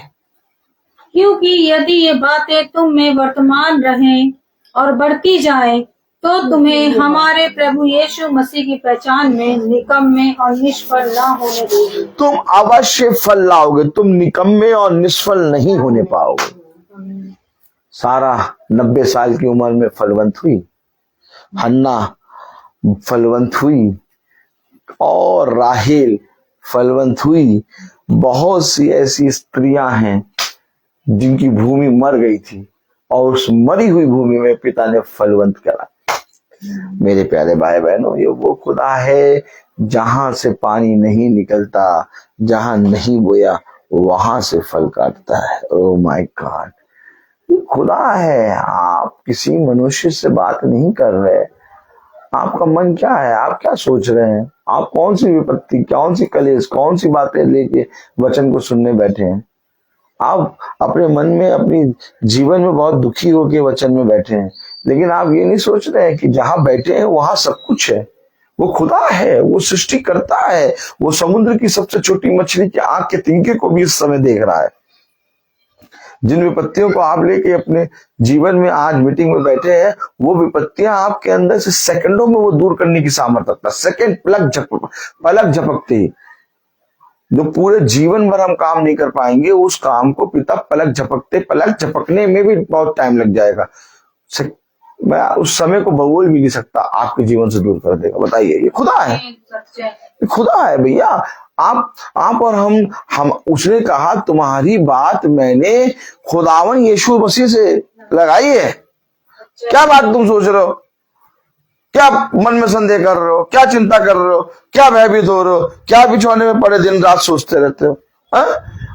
Speaker 2: क्योंकि यदि ये बातें तुम में वर्तमान रहें और बढ़ती जाएं, तो तुम्हें हमारे प्रभु यीशु मसीह की पहचान में निकम्मे और निष्फल ना होने देगी।
Speaker 3: तुम अवश्य फल लाओगे, तुम निकम्मे और निष्फल नहीं होने पाओगे। सारा 90 साल की उम्र में फलवंत हुई, हन्ना फलवंत हुई और राहेल फलवंत हुई। बहुत सी ऐसी स्त्रियां हैं जिनकी भूमि मर गई थी और उस मरी हुई भूमि में पिता ने फलवंत करा। मेरे प्यारे भाई बहनों, ये वो खुदा है जहां से पानी नहीं निकलता, जहां नहीं बोया वहां से फल काटता है। ओह माय गॉड, ये खुदा है। आप किसी मनुष्य से बात नहीं कर रहे। आपका मन क्या है? आप क्या सोच रहे हैं? आप कौन सी विपत्ति, कौन सी कलेश, कौन सी बातें लेके वचन को सुनने बैठे हैं? आप अपने मन में, अपनी जीवन में बहुत दुखी होके वचन में बैठे हैं, लेकिन आप ये नहीं सोच रहे हैं कि जहां बैठे हैं वहां सब कुछ है। वो खुदा है, वो सृष्टि करता है, वो समुद्र की सबसे छोटी मछली के आंख के तिनके को भी इस समय देख रहा है। जिन विपत्तियों को आप लेके अपने जीवन में आज मीटिंग में बैठे हैं, वो विपत्तियां आपके अंदर से सेकंडों में वो दूर करने की सामर्थ्य रखता है। सेकंड पलक झपकते ही, जो पूरे जीवन भर हम काम नहीं कर पाएंगे, उस काम को पिता पलक झपकने में भी बहुत टाइम लग जाएगा। मैं उस समय को भगोल भी नहीं सकता, आपके जीवन से दूर कर देगा। बताइए, ये खुदा है, ये खुदा है भैया। आप और हम उसने कहा तुम्हारी बात मैंने खुदावन यीशु मसीह से लगाई है। क्या बात तुम सोच रहे हो? क्या मन में संदेह कर रहे हो? क्या चिंता कर रहे हो? क्या भयभीत हो रहे हो? क्या बिछौने में पड़े दिन रात सोचते रहते हो?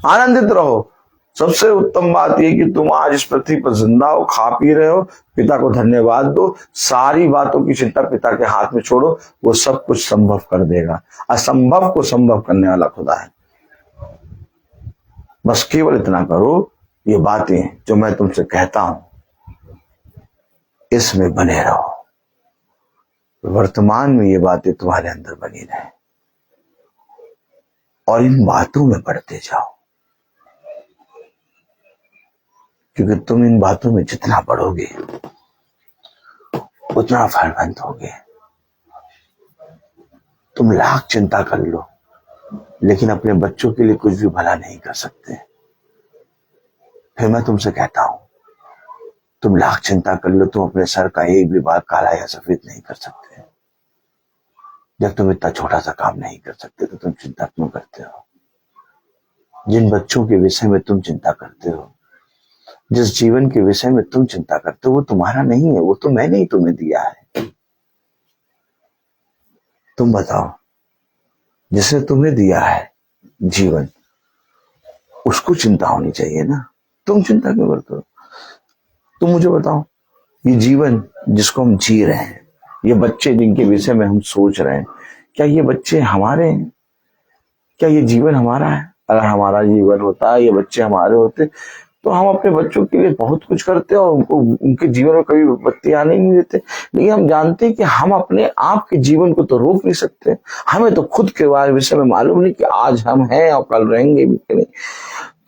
Speaker 3: आनंदित रहो। सबसे उत्तम बात यह कि तुम आज इस पृथ्वी पर जिंदा हो, खा पी रहे हो। पिता को धन्यवाद दो। सारी बातों की चिंता पिता के हाथ में छोड़ो, वो सब कुछ संभव कर देगा। असंभव को संभव करने वाला खुदा है। बस केवल इतना करो, ये बातें जो मैं तुमसे कहता हूं इसमें बने रहो। वर्तमान में ये बातें तुम्हारे अंदर बनी रहे और इन बातों में बढ़ते जाओ, क्योंकि तुम इन बातों में जितना बढ़ोगे उतना फलवंत होगे। तुम लाख चिंता कर लो, लेकिन अपने बच्चों के लिए कुछ भी भला नहीं कर सकते। फिर मैं तुमसे कहता हूं, तुम लाख चिंता कर लो, तुम अपने सर का एक भी बाल काला या सफेद नहीं कर सकते। जब तुम इतना छोटा सा काम नहीं कर सकते तो तुम चिंता क्यों करते हो? जिन बच्चों के विषय में तुम चिंता करते हो, जिस जीवन के विषय में तुम चिंता करते हो, वो तुम्हारा नहीं है, वो तो मैंने ही तुम्हें दिया है। तुम बताओ, जिसने तुम्हें दिया है जीवन, उसको चिंता होनी चाहिए ना। तुम चिंता क्यों करते हो? तुम मुझे बताओ, ये जीवन जिसको हम जी रहे हैं, ये बच्चे जिनके विषय में हम सोच रहे हैं, क्या ये बच्चे हमारे हैं? क्या ये जीवन हमारा है? अगर हमारा जीवन होता, ये बच्चे हमारे होते, तो हम अपने बच्चों के लिए बहुत कुछ करते और उनको उनके जीवन में कभी विपत्ति आने नहीं देते। लेकिन हम जानते हैं कि हम अपने आप के जीवन को तो रोक नहीं सकते। हमें तो खुद के बारे विषय में मालूम नहीं कि आज हम हैं और कल रहेंगे भी कि नहीं।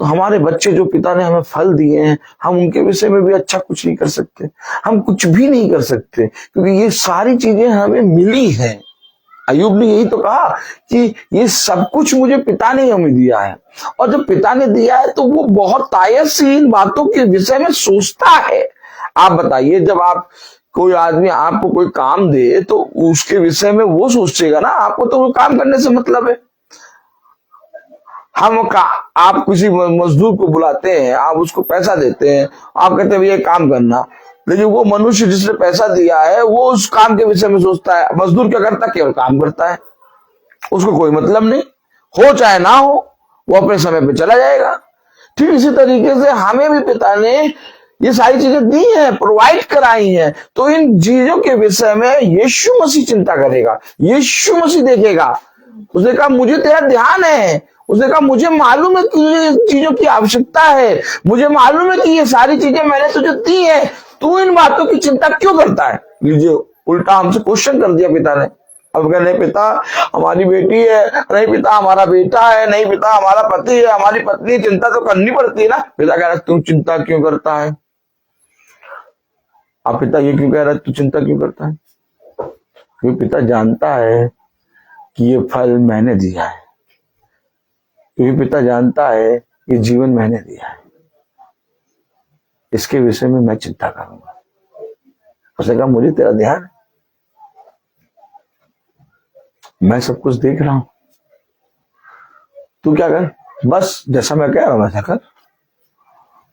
Speaker 3: तो हमारे बच्चे जो पिता ने हमें फल दिए हैं, हम उनके विषय में भी अच्छा कुछ नहीं कर सकते, हम कुछ भी नहीं कर सकते, क्योंकि ये सारी चीजें हमें मिली हैं। अय्यूब ने यही तो कहा कि ये सब कुछ मुझे पिता ने हमें दिया है, और जब पिता ने दिया है तो वो बहुत तायत से इन बातों के विषय में सोचता है। आप बताइए, जब आप कोई आदमी आपको कोई काम दे तो उसके विषय में वो सोचेगा ना, आपको तो वो काम करने से मतलब है। आप किसी मजदूर को बुलाते हैं, आप उसको पैसा देते हैं, आप कहते हैं ये काम करना, लेकिन वो मनुष्य जिसने पैसा दिया है वो उस काम के विषय में सोचता है। मजदूर क्या करता है? केवल काम करता है, उसको कोई मतलब नहीं, हो चाहे ना हो, वो अपने समय पे चला जाएगा। ठीक इसी तरीके से हमें भी पिता ने ये सारी चीजें दी हैं, प्रोवाइड कराई हैं, तो इन चीजों के विषय में यीशु मसीह चिंता करेगा, यीशु मसीह देखेगा। उसने कहा मुझे तेरा ध्यान है, उसने कहा मुझे मालूम है कि तुझे चीजों की आवश्यकता है, मुझे मालूम है कि ये सारी चीजें मैंने तुझे दी है, तू इन बातों की चिंता क्यों करता है? लीजिए, उल्टा हमसे क्वेश्चन कर दिया पिता ने। अब कह नहीं पिता हमारी बेटी है, नहीं पिता हमारा बेटा है, नहीं पिता हमारा पति है, हमारी पत्नी, चिंता तो करनी पड़ती है ना। पिता कह रहा है तू चिंता क्यों करता है? अब पिता ये क्यों कह रहा है तू चिंता क्यों करता है? क्योंकि पिता जानता है कि ये फल मैंने दिया है, क्योंकि पिता जानता है ये जीवन मैंने दिया है, इसके विषय में मैं चिंता करूंगा। उसने कहा मुझे तेरा ध्यान है, मैं सब कुछ देख रहा हूं, तू क्या कर, बस जैसा मैं कह रहा हूं वैसा कर।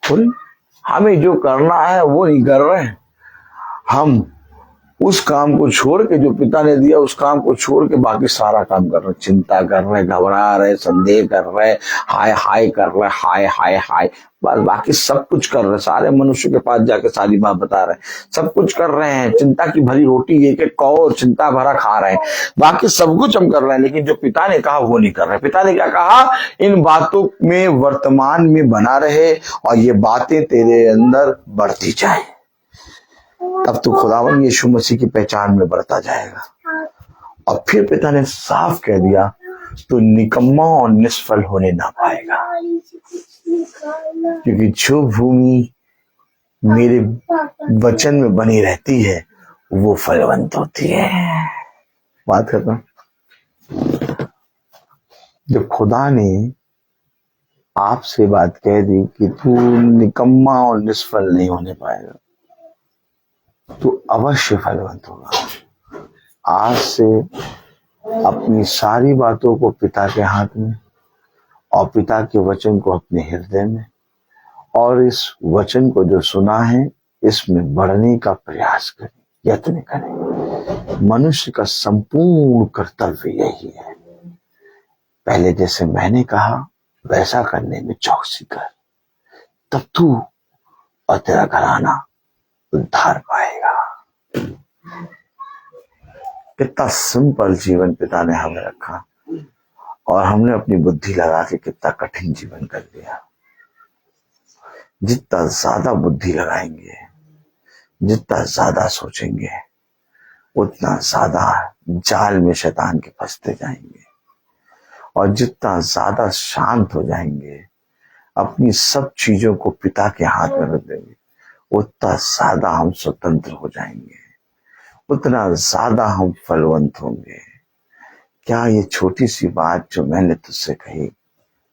Speaker 3: बोले हमें जो करना है वो नहीं कर रहे हैं, हम उस काम को छोड़ के, जो पिता ने दिया उस काम को छोड़ के बाकी सारा काम कर रहे, चिंता कर रहे, घबरा रहे, संदेह कर रहे, हाय हाय कर रहे, हाय हाय हाय, बस बाकी सब कुछ कर रहे, सारे मनुष्य के पास जाके सारी बात बता रहे, सब कुछ कर रहे हैं, चिंता की भरी रोटी एक एक कौर चिंता भरा खा रहे हैं, बाकी सब कुछ हम कर रहे हैं, लेकिन जो पिता ने कहा वो नहीं कर रहे। पिता ने क्या कहा? इन बातों में वर्तमान में बना रहे और ये बातें तेरे अंदर बढ़ती जाए, तब तो खुदावन यीशु मसीह की पहचान में बढ़ता जाएगा। और फिर पिता ने साफ कह दिया तो निकम्मा और निष्फल होने ना पाएगा, क्योंकि जो भूमि मेरे वचन में बनी रहती है वो फलवंत होती है। बात करता हूं, जब खुदा ने आपसे बात कह दी कि तू निकम्मा और निष्फल नहीं होने पाएगा, तो अवश्य फलवंत होगा। आज से अपनी सारी बातों को पिता के हाथ में और पिता के वचन को अपने हृदय में, और इस वचन को जो सुना है इसमें बढ़ने का प्रयास करें, यत्न करें। मनुष्य का संपूर्ण कर्तव्य यही है, पहले जैसे मैंने कहा वैसा करने में चौकसी कर, तब तू और तेरा घराना उद्धार पाएगा। कितना सिंपल जीवन पिता ने हमें रखा, और हमने अपनी बुद्धि लगा के कितना कठिन जीवन कर लिया। जितना ज्यादा बुद्धि लगाएंगे, जितना ज्यादा सोचेंगे, उतना ज्यादा जाल में शैतान के फंसते जाएंगे, और जितना ज्यादा शांत हो जाएंगे, अपनी सब चीजों को पिता के हाथ में रख देंगे, उतना ज्यादा हम स्वतंत्र हो जाएंगे, उतना ज्यादा हम फलवंत होंगे। क्या ये छोटी सी बात जो मैंने तुझसे कही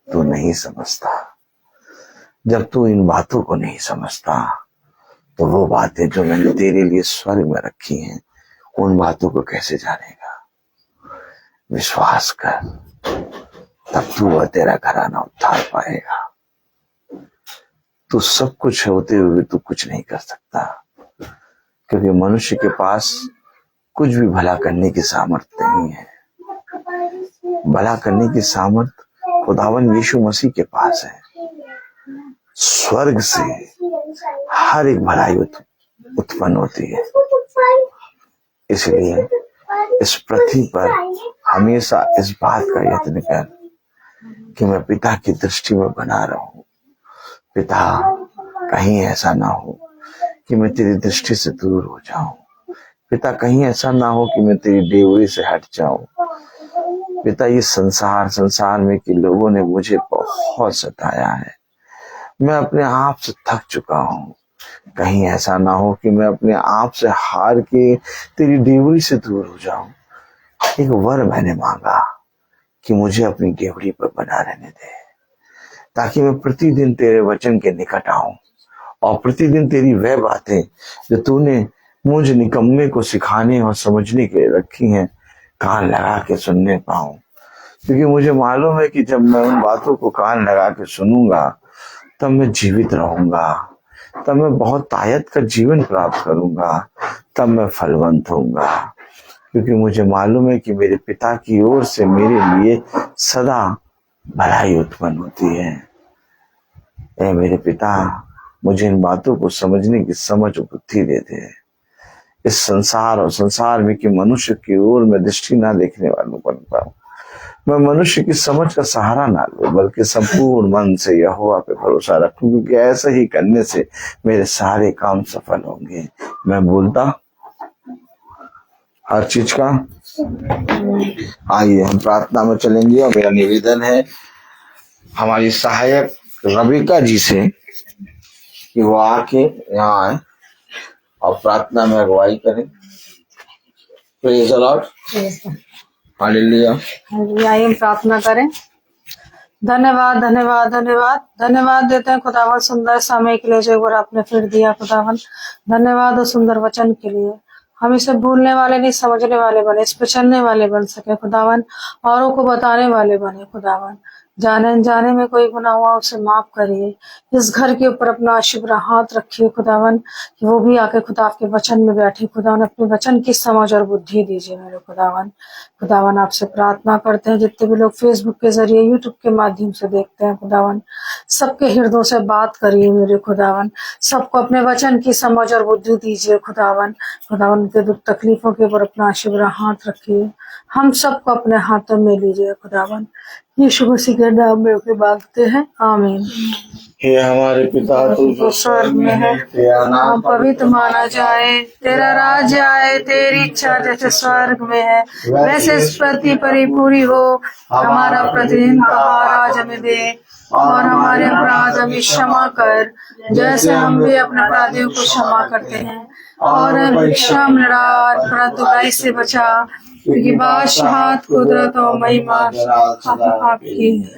Speaker 3: तू नहीं समझता? जब तू इन बातों को नहीं समझता तो वो बातें जो मैंने तेरे लिए स्वर्ग में रखी हैं उन बातों को कैसे जानेगा? विश्वास कर, तब तू और तेरा घराना उद्धार पाएगा। तू सब कुछ होते हुए तू कुछ नहीं कर सकता, क्योंकि मनुष्य के पास कुछ भी भला करने की सामर्थ्य नहीं है। भला करने की सामर्थ्य खुदावन यीशु मसीह के पास है। स्वर्ग से हर एक भलाई उत्पन्न होती है। इसलिए इस पृथ्वी पर हमेशा इस बात का यत्न कर कि मैं पिता की दृष्टि में बना रहूं। पिता, कहीं ऐसा ना हो कि मैं तेरी दृष्टि से दूर हो जाऊं। पिता, कहीं ऐसा ना हो कि मैं तेरी डेवरी से हट जाऊं। पिता, ये संसार में कि लोगों ने मुझे बहुत सताया है, मैं अपने आप से थक चुका हूँ। कहीं ऐसा ना हो कि मैं अपने आप से हार के तेरी डेवड़ी से दूर हो जाऊं। एक वर मैंने मांगा कि मुझे अपनी डेवड़ी पर बना रहने दे, ताकि मैं प्रतिदिन तेरे वचन के निकट आऊं और प्रतिदिन तेरी वह बातें जो तूने मुझ निकम्मे को सिखाने और समझने के लिए रखी हैं कान लगा के सुनने पाऊं। क्योंकि मुझे मालूम है कि जब मैं उन बातों को कान लगा के सुनूंगा तब मैं जीवित रहूंगा, तब मैं बहुत तायत का जीवन प्राप्त करूंगा, तब मैं फलवंत होऊंगा। क्योंकि मुझे मालूम है कि मेरे पिता की ओर से मेरे लिए सदा भलाई उत्पन्न होती है। ऐ मेरे पिता, मुझे इन बातों को समझने की समझ और बुद्धि दे दे। इस संसार और संसार में कि मनुष्य की ओर मैं दृष्टि ना देखने वालों बन पाऊं। मैं मनुष्य की समझ का सहारा ना लूं, बल्कि संपूर्ण मन से यहोवा पे भरोसा रखूं, क्योंकि ऐसा ही करने से मेरे सारे काम सफल होंगे। मैं बोलता हर चीज का। आइए हम प्रार्थना में चलेंगे और मेरा निवेदन है हमारी सहायक रबिका जी से कि वो आके यहाँ आए और प्रार्थना में अगुवाई करें। Praise the lord, hallelujah.
Speaker 2: आइए हम प्रार्थना करें। धन्यवाद धन्यवाद धन्यवाद धन्यवाद देते हैं खुदावन सुंदर समय के लिए जो एक बार आपने फिर दिया खुदावन। धन्यवाद और सुंदर वचन के लिए। हम इसे भूलने वाले नहीं, समझने वाले बने, इस पे चलने वाले बन सके खुदावन, औरों को बताने वाले बने खुदावन। जाने अनजाने में कोई गुनाह हुआ उसे माफ करिए। इस घर के ऊपर अपना शिवरा हाथ रखिए खुदावन, कि वो भी आके खुदा आपके वचन में बैठे खुदावन। अपने वचन की समझ और बुद्धि दीजिए मेरे खुदावन। खुदावन आपसे प्रार्थना करते हैं जितने भी लोग फेसबुक के जरिए यूट्यूब के माध्यम से देखते हैं खुदावन, सबके हृदयों से बात करिए मेरे खुदावन। सबको अपने वचन की समझ और बुद्धि दीजिए खुदावन। खुदावन उनके दुख तकलीफों के ऊपर अपना शिवरा हाथ रखिए। हम सबको अपने हाथों में लीजिए खुदावन। यीशु मसीह के नाम में होके मांगते हैं, आमीन।
Speaker 3: हे हमारे पिता तू जो स्वर्ग में है, तेरा नाम
Speaker 2: पवित्र माना जाए, तेरा राज्य आए, तेरी इच्छा जैसे स्वर्ग में है वैसे इस पृथ्वी पर ही पूरी हो। हमारा प्रतिदिन का आहार आज हमें दे, और हमारे अपराध हमें क्षमा कर, जैसे हम भी अपने अपराधियों को क्षमा करते हैं। और परीक्षा में डाल, परंतु बुराई से बचा, क्योंकि बादशाह, कुदरत और महिमा आपकी है।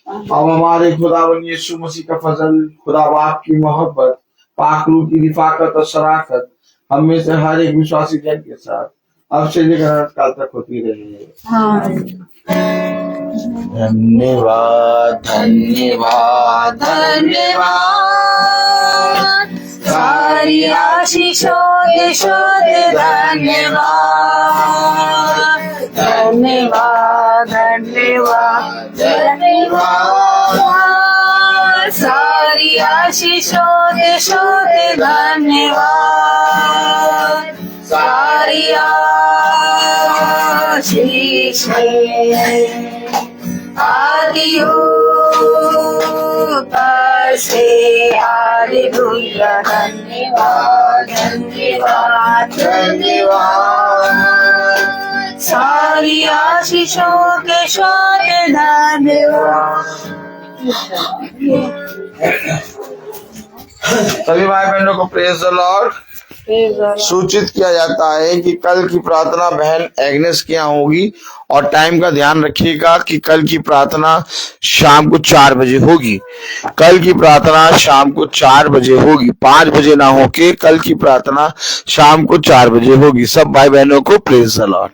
Speaker 3: अब हमारे खुदावन यीशु मसीह का फजल, खुदा बाप की मोहब्बत, पाक रूह की रिफाकत और शराकत हम में से हर एक विश्वासी जन के साथ अब से लेकर अनंत काल तक होती रही। धन्यवाद धन्यवाद धन्यवाद,
Speaker 2: सारी आशीषों के धन्यवाद धन्यवाद धन्यवाद धन्यवाद, सारी आशीषों के धन्यवाद, सारी आशीषें आदियों से हालेलुया। धन्यवाद धन्यवाद धन्यवाद, सारी आशीषों के धन्यवाद।
Speaker 3: सभी भाई बहनों को प्रेज द लॉर्ड। सूचित किया जाता है कि कल की प्रार्थना बहन एग्नेस के यहाँ होगी, और टाइम का ध्यान रखिएगा कि कल की प्रार्थना शाम को 4 बजे होगी। कल की प्रार्थना शाम को 4 बजे होगी, 5 बजे ना होके कल की प्रार्थना शाम को 4 बजे होगी। सब भाई बहनों को प्रेज द लॉर्ड।